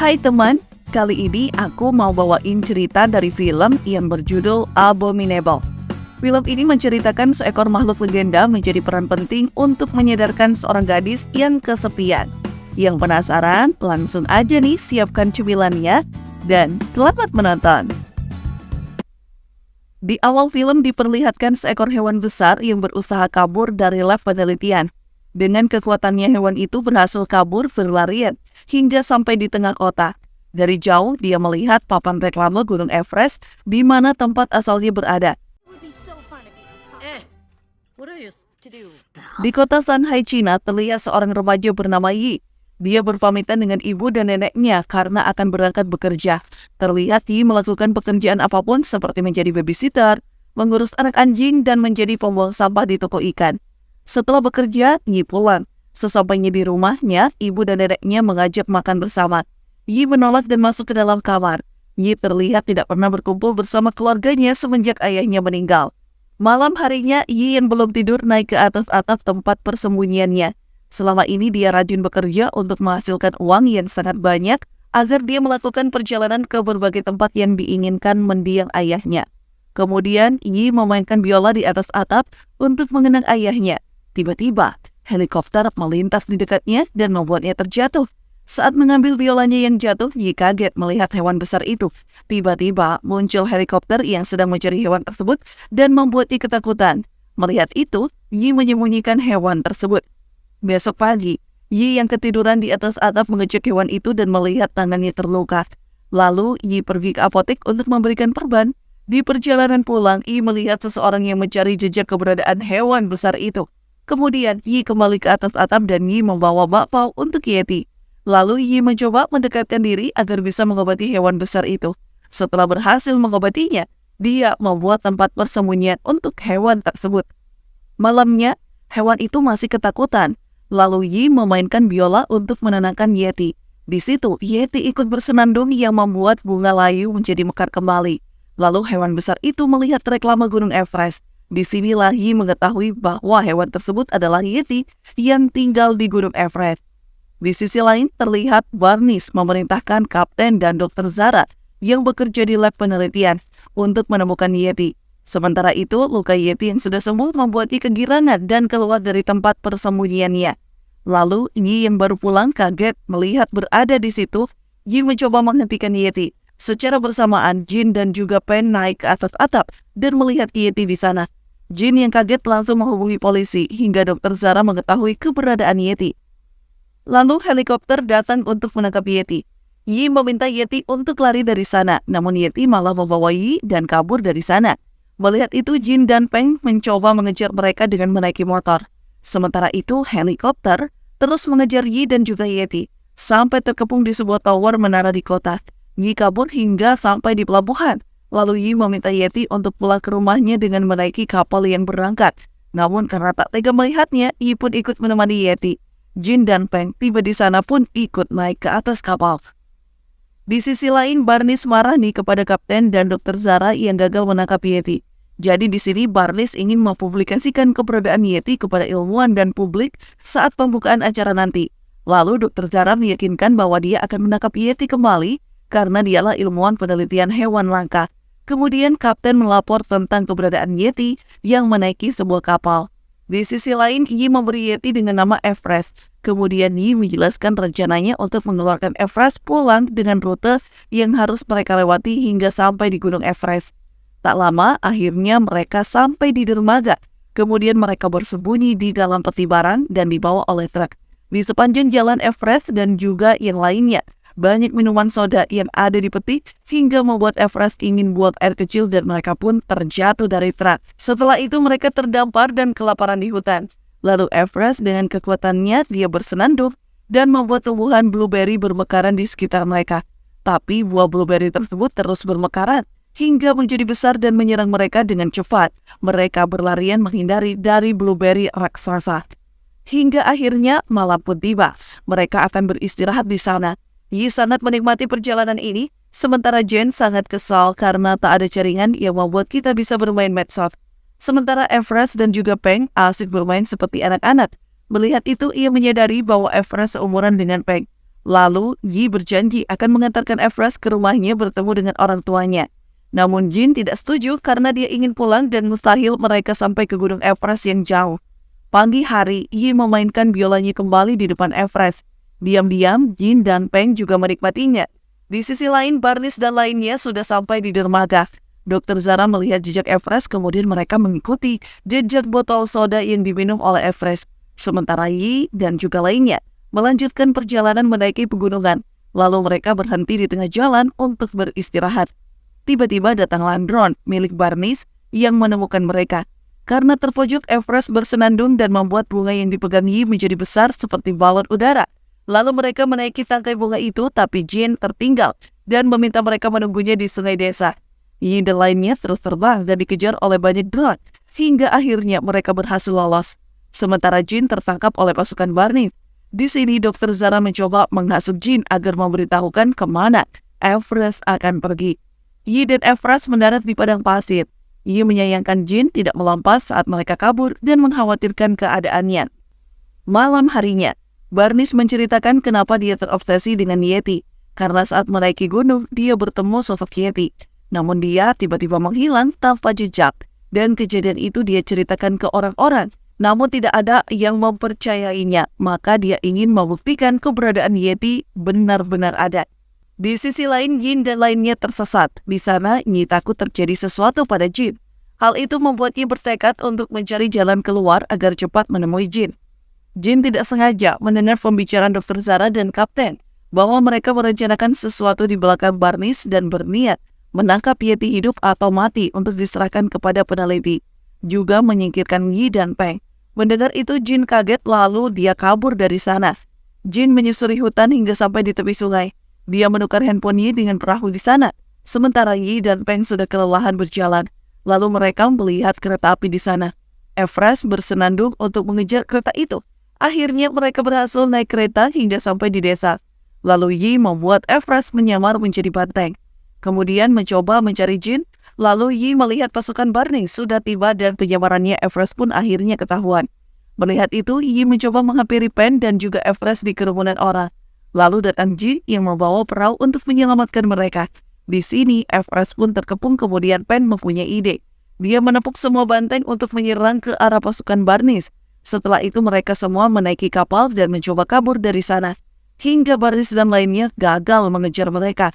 Hai teman, kali ini aku mau bawain cerita dari film yang berjudul Abominable. Film ini menceritakan seekor makhluk legenda menjadi peran penting untuk menyadarkan seorang gadis yang kesepian. Yang penasaran, langsung aja nih siapkan cemilannya dan selamat menonton. Di awal film diperlihatkan seekor hewan besar yang berusaha kabur dari lab penelitian. Dengan kekuatannya hewan itu berhasil kabur berlarian hingga sampai di tengah kota. Dari jauh dia melihat papan reklame Gunung Everest di mana tempat asalnya berada. Di kota Shanghai, China, terlihat seorang remaja bernama Yi. Dia berpamitan dengan ibu dan neneknya karena akan berangkat bekerja. Terlihat Yi melakukan pekerjaan apapun seperti menjadi babysitter, mengurus anak anjing, dan menjadi pembuang sampah di toko ikan. Setelah bekerja, Yi pulang. Sesampainya di rumahnya, ibu dan neneknya mengajak makan bersama. Yi menolak dan masuk ke dalam kamar. Yi terlihat tidak pernah berkumpul bersama keluarganya semenjak ayahnya meninggal. Malam harinya, Yi yang belum tidur naik ke atas atap tempat persembunyiannya. Selama ini dia rajin bekerja untuk menghasilkan uang yang sangat banyak agar dia melakukan perjalanan ke berbagai tempat yang diinginkan mendiang ayahnya. Kemudian, Yi memainkan biola di atas atap untuk mengenang ayahnya. Tiba-tiba, helikopter melintas di dekatnya dan membuatnya terjatuh. Saat mengambil biolanya yang jatuh, Yi kaget melihat hewan besar itu. Tiba-tiba muncul helikopter yang sedang mencari hewan tersebut dan membuatnya ketakutan. Melihat itu, Yi menyembunyikan hewan tersebut. Besok pagi, Yi yang ketiduran di atas atap mengecek hewan itu dan melihat tangannya terluka. Lalu, Yi pergi ke apotek untuk memberikan perban. Di perjalanan pulang, Yi melihat seseorang yang mencari jejak keberadaan hewan besar itu. Kemudian, Yi kembali ke atas atap dan Yi membawa bakpao untuk Yeti. Lalu, Yi mencoba mendekatkan diri agar bisa mengobati hewan besar itu. Setelah berhasil mengobatinya, dia membuat tempat persembunyian untuk hewan tersebut. Malamnya, hewan itu masih ketakutan. Lalu Yi memainkan biola untuk menenangkan Yeti. Di situ, Yeti ikut bersenandung yang membuat bunga layu menjadi mekar kembali. Lalu hewan besar itu melihat reklame Gunung Everest. Disinilah Yi mengetahui bahwa hewan tersebut adalah Yeti yang tinggal di Gunung Everest. Di sisi lain, terlihat Barnes memerintahkan Kapten dan Dr. Zara yang bekerja di lab penelitian untuk menemukan Yeti. Sementara itu, luka Yeti yang sudah sembuh membuatnya kegirangan dan keluar dari tempat persembunyiannya. Lalu, Yi yang baru pulang kaget melihat berada di situ. Yi mencoba menghentikan Yeti. Secara bersamaan, Jin dan juga Pen naik ke atas atap dan melihat Yeti di sana. Jin yang kaget langsung menghubungi polisi hingga Dr. Zara mengetahui keberadaan Yeti. Lalu helikopter datang untuk menangkap Yeti. Yi meminta Yeti untuk lari dari sana, namun Yeti malah membawa Yi dan kabur dari sana. Melihat itu, Jin dan Peng mencoba mengejar mereka dengan menaiki motor. Sementara itu, helikopter terus mengejar Yi dan juga Yeti, sampai terkepung di sebuah tower menara di kota. Yi kabur hingga sampai di pelabuhan. Lalu Yi meminta Yeti untuk pulang ke rumahnya dengan menaiki kapal yang berangkat. Namun karena tak tega melihatnya, Yi pun ikut menemani Yeti. Jin dan Peng tiba di sana pun ikut naik ke atas kapal. Di sisi lain, Barnes marah nih kepada Kapten dan Dr. Zara yang gagal menangkap Yeti. Jadi di sini Barnes ingin mempublikasikan keberadaan Yeti kepada ilmuwan dan publik saat pembukaan acara nanti. Lalu Dr. Zara meyakinkan bahwa dia akan menangkap Yeti kembali karena dialah ilmuwan penelitian hewan langka. Kemudian Kapten melapor tentang keberadaan Yeti yang menaiki sebuah kapal. Di sisi lain, Yi memberi Yeti dengan nama Everest. Kemudian Yi menjelaskan rencananya untuk mengeluarkan Everest pulang dengan rute yang harus mereka lewati hingga sampai di Gunung Everest. Tak lama, akhirnya mereka sampai di dermaga. Kemudian mereka bersembunyi di dalam peti barang dan dibawa oleh truk. Di sepanjang jalan Everest dan juga yang lainnya, banyak minuman soda yang ada di peti hingga membuat Everest ingin buang air kecil dan mereka pun terjatuh dari truk. Setelah itu mereka terdampar dan kelaparan di hutan. Lalu Everest dengan kekuatannya dia bersenandung dan membuat tumbuhan blueberry bermekaran di sekitar mereka. Tapi buah blueberry tersebut terus bermekaran hingga menjadi besar dan menyerang mereka dengan cepat. Mereka berlarian menghindari dari blueberry raksasa. Hingga akhirnya malam pun tiba. Mereka akan beristirahat di sana. Yi sangat menikmati perjalanan ini, sementara Jen sangat kesal karena tak ada jaringan yang membuat kita bisa bermain medsos. Sementara Everest dan juga Peng asik bermain seperti anak-anak. Melihat itu, ia menyadari bahwa Everest seumuran dengan Peng. Lalu, Yi berjanji akan mengantarkan Everest ke rumahnya bertemu dengan orang tuanya. Namun Jin tidak setuju karena dia ingin pulang dan mustahil mereka sampai ke Gunung Everest yang jauh. Pagi hari, Yi memainkan biolanya kembali di depan Everest. Diam-diam, Jin dan Peng juga menikmatinya. Di sisi lain, Barnes dan lainnya sudah sampai di dermaga. Dr. Zara melihat jejak Everest, kemudian mereka mengikuti jejak botol soda yang diminum oleh Everest. Sementara Yi dan juga lainnya melanjutkan perjalanan mendaki pegunungan. Lalu mereka berhenti di tengah jalan untuk beristirahat. Tiba-tiba datanglah drone milik Barnes yang menemukan mereka. Karena terpojok, Everest bersenandung dan membuat bunga yang dipegang Yi menjadi besar seperti balon udara. Lalu mereka menaiki tangkai bunga itu, tapi Jin tertinggal dan meminta mereka menunggunya di sungai desa. Yi dan lainnya terus terbang dan dikejar oleh banyak drone, hingga akhirnya mereka berhasil lolos. Sementara Jin tertangkap oleh pasukan Barnes. Di sini Dr. Zara mencoba menghasut Jin agar memberitahukan kemana Everest akan pergi. Yi dan Everest mendarat di padang pasir. Yi menyayangkan Jin tidak melompat saat mereka kabur dan mengkhawatirkan keadaannya. Malam harinya, Barnes menceritakan kenapa dia terobsesi dengan Yeti. Karena saat menaiki gunung, dia bertemu sosok Yeti. Namun dia tiba-tiba menghilang tanpa jejak. Dan kejadian itu dia ceritakan ke orang-orang. Namun tidak ada yang mempercayainya, maka dia ingin membuktikan keberadaan Yeti benar-benar ada. Di sisi lain, Yin dan lainnya tersesat. Di sana, Yi takut terjadi sesuatu pada Jin. Hal itu membuatnya bertekad untuk mencari jalan keluar agar cepat menemui Jin. Jin tidak sengaja mendengar pembicaraan Dr. Zara dan Kapten bahwa mereka merencanakan sesuatu di belakang Barnes dan berniat menangkap Yeti hidup atau mati untuk diserahkan kepada peneliti. Juga menyingkirkan Yi dan Peng. Mendengar itu, Jin kaget lalu dia kabur dari sana. Jin menyusuri hutan hingga sampai di tepi sungai. Dia menukar handphone Yi dengan perahu di sana. Sementara Yi dan Peng sudah kelelahan berjalan. Lalu mereka melihat kereta api di sana. Everest bersenandung untuk mengejar kereta itu. Akhirnya mereka berhasil naik kereta hingga sampai di desa. Lalu Yi membuat Everest menyamar menjadi banteng. Kemudian mencoba mencari Jin. Lalu Yi melihat pasukan Barnes sudah tiba dan penyamarannya Everest pun akhirnya ketahuan. Melihat itu, Yi mencoba menghampiri Peng dan juga Everest di kerumunan orang. Lalu datang Ji yang membawa perahu untuk menyelamatkan mereka. Di sini, Everest pun terkepung, kemudian Peng mempunyai ide. Dia menepuk semua banteng untuk menyerang ke arah pasukan Barnes. Setelah itu mereka semua menaiki kapal dan mencoba kabur dari sana. Hingga Barnes dan lainnya gagal mengejar mereka.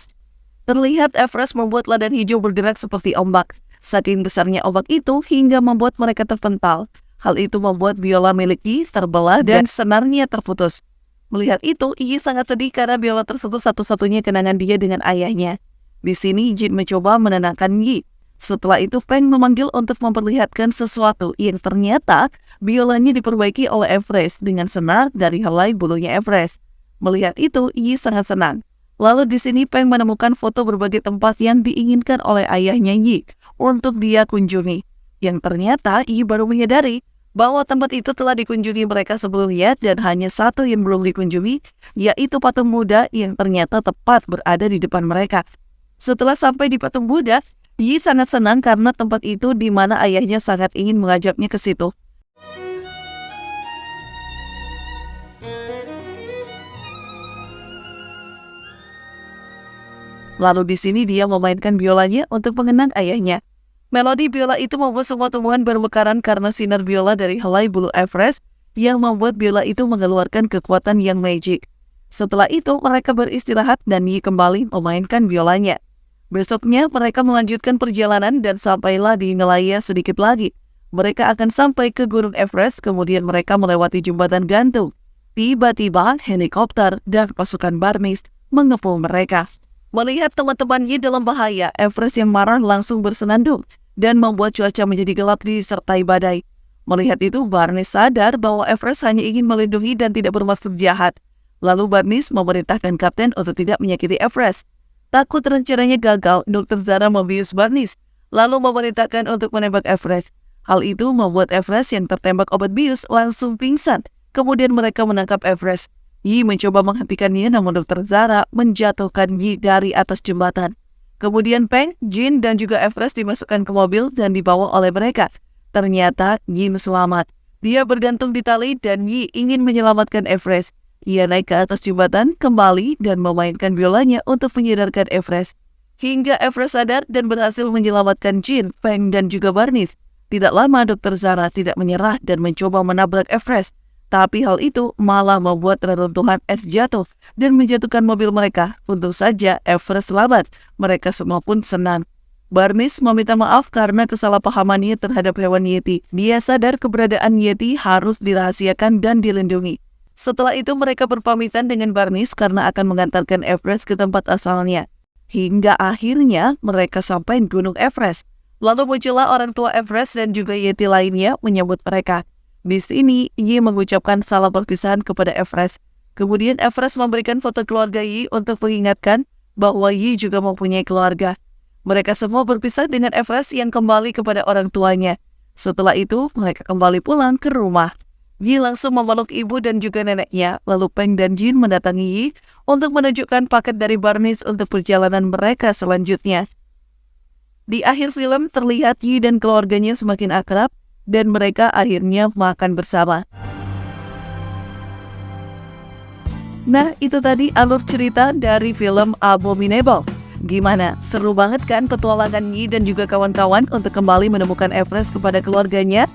Terlihat Everest membuat ladang hijau bergerak seperti ombak. Saking besarnya ombak itu hingga membuat mereka terpental. Hal itu membuat biola milik Yi terbelah dan senarnya terputus. Melihat itu, Yi sangat sedih karena biola tersebut satu-satunya kenangan dia dengan ayahnya. Di sini Jin mencoba menenangkan Yi. Setelah itu Peng memanggil untuk memperlihatkan sesuatu yang ternyata biolanya diperbaiki oleh Everest dengan senar dari helai bulunya Everest. Melihat itu, Yi sangat senang. Lalu di sini Peng menemukan foto berbagai tempat yang diinginkan oleh ayahnya Yi untuk dia kunjungi. Yang ternyata Yi baru menyadari bahwa tempat itu telah dikunjungi mereka sebelumnya dan hanya satu yang belum dikunjungi, yaitu patung Buddha yang ternyata tepat berada di depan mereka. Setelah sampai di patung Buddha, Yi sangat senang karena tempat itu di mana ayahnya sangat ingin mengajaknya ke situ. Lalu di sini dia memainkan biolanya untuk mengenang ayahnya. Melodi biola itu membuat semua tumbuhan bermekaran karena sinar biola dari helai bulu Everest yang membuat biola itu mengeluarkan kekuatan yang magic. Setelah itu mereka beristirahat dan Yi kembali memainkan biolanya. Besoknya mereka melanjutkan perjalanan dan sampailah di Himalaya sedikit lagi. Mereka akan sampai ke Gunung Everest, kemudian mereka melewati jembatan gantung. Tiba-tiba helikopter dan pasukan Barnes mengepung mereka. Melihat teman-temannya dalam bahaya, Everest yang marah langsung bersenandung dan membuat cuaca menjadi gelap disertai badai. Melihat itu, Barnes sadar bahwa Everest hanya ingin melindungi dan tidak bermaksud jahat. Lalu Barnes memerintahkan kapten untuk tidak menyakiti Everest. Takut rencananya gagal, Dr. Zara membius Barnes, lalu memerintahkan untuk menembak Everest. Hal itu membuat Everest yang tertembak obat bius langsung pingsan. Kemudian mereka menangkap Everest. Yi mencoba menghentikannya, namun Dr. Zara menjatuhkan Yi dari atas jembatan. Kemudian Peng, Jin, dan juga Everest dimasukkan ke mobil dan dibawa oleh mereka. Ternyata Yi selamat. Dia bergantung di tali dan Yi ingin menyelamatkan Everest. Ia naik ke atas jembatan kembali dan memainkan biolanya untuk menyadarkan Everest. Hingga Everest sadar dan berhasil menyelamatkan Jin, Feng, dan juga Barnes. Tidak lama Dr. Zara tidak menyerah dan mencoba menabrak Everest. Tapi hal itu malah membuat reruntuhan es jatuh dan menjatuhkan mobil mereka. Untung saja Everest selamat. Mereka semua pun senang. Barnes meminta maaf karena kesalahpahamannya terhadap hewan Yeti. Dia sadar keberadaan Yeti harus dirahasiakan dan dilindungi. Setelah itu mereka berpamitan dengan Barnes karena akan mengantarkan Everest ke tempat asalnya. Hingga akhirnya mereka sampai di Gunung Everest. Lalu muncullah orang tua Everest dan juga Yeti lainnya menyambut mereka. Di sini, Yi mengucapkan salam perpisahan kepada Everest. Kemudian Everest memberikan foto keluarga Yi untuk mengingatkan bahwa Yi juga mempunyai keluarga. Mereka semua berpisah dengan Everest yang kembali kepada orang tuanya. Setelah itu, mereka kembali pulang ke rumah. Yi langsung memeluk ibu dan juga neneknya, lalu Peng dan Jin mendatangi Yi untuk menunjukkan paket dari Barnes untuk perjalanan mereka selanjutnya. Di akhir film, terlihat Yi dan keluarganya semakin akrab, dan mereka akhirnya makan bersama. Nah, itu tadi alur cerita dari film Abominable. Gimana? Seru banget kan petualangan Yi dan juga kawan-kawan untuk kembali menemukan Everest kepada keluarganya?